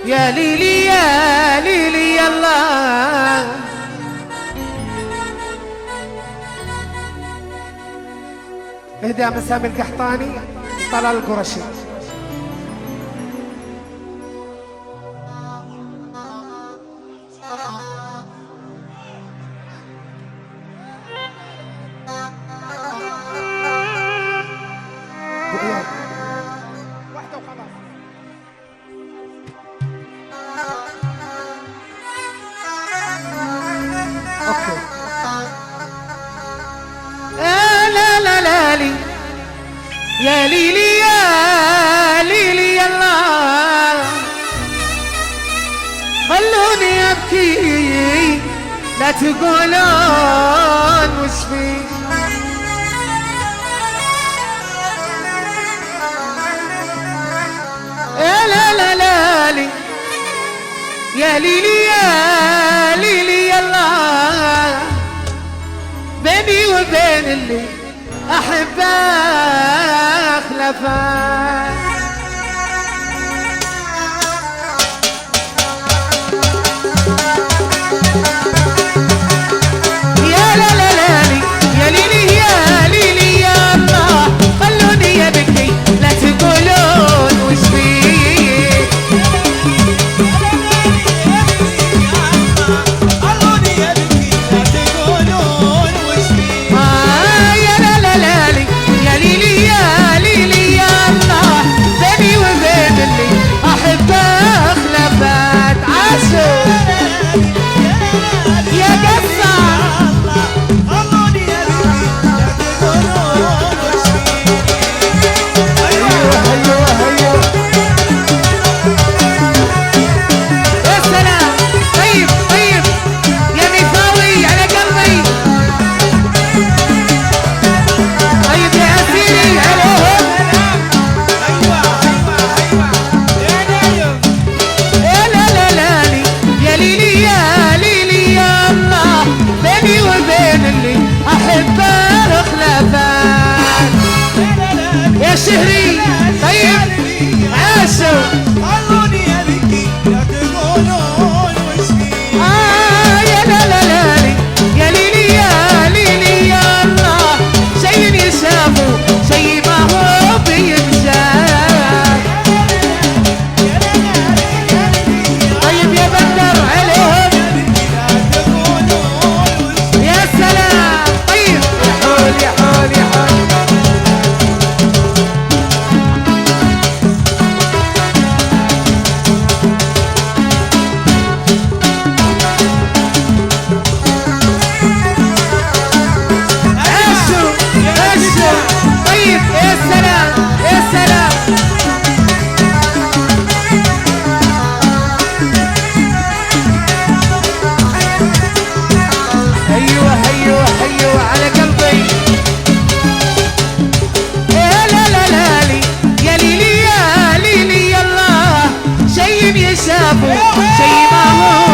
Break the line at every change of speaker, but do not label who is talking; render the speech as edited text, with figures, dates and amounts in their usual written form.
يا ليلي يا ليلي يلا. اهدى مسامي القحطاني طلال القرشي. واحدة وخلاص. اوكي. لا لا لا لي يا ليلي يا ليلي يلا. خلوني ابكي لا تقولون وش في. لا لا لا لي يا ليلي يا ليلي يلا. بيني وبين اللي أحبه خلفان. يا لا لا لا لي يا ليلي يا ليلي يا الله. خلوني أبكي لا تقولون وش فيه.
خلوني أبكي لا تقولون وش فيه.
يا لا لا لا لي يا ليلي يا ليلي يا الله. بيني وبين اللي أحبه خلفات. عاشوا يا قصة.
خلوني أبكي لا تقولون وش فيه.
أيوه أيوه أيوه يا سلام. طيب طيب يا نفاوي على قلبي. طيب يا أسيري عليهم.
أيوة يا نايم.
يا لا لا لا لي يا ليلي يا ليلي يا الله. بيني وبين اللي أحبه خلفان. يا شهري طيب عاشوا.
خلوني أبكي لا تقولون وش فيه.
يا لا لا لا لي يا ليلي يا ليلي يا الله. شي يشافوا شي ما هو بينشاف. طيب يا بندر عليهم. يا سلام. طيب يا حول يا حول يا حول. عاشوا عاشوا. طيب يا سلام يا سلام. ايوه ايوه ايوه على قلبي. يا لا لا لا لي يا ليلي يا ليلي يا الله. شي يشافوا شي ما هو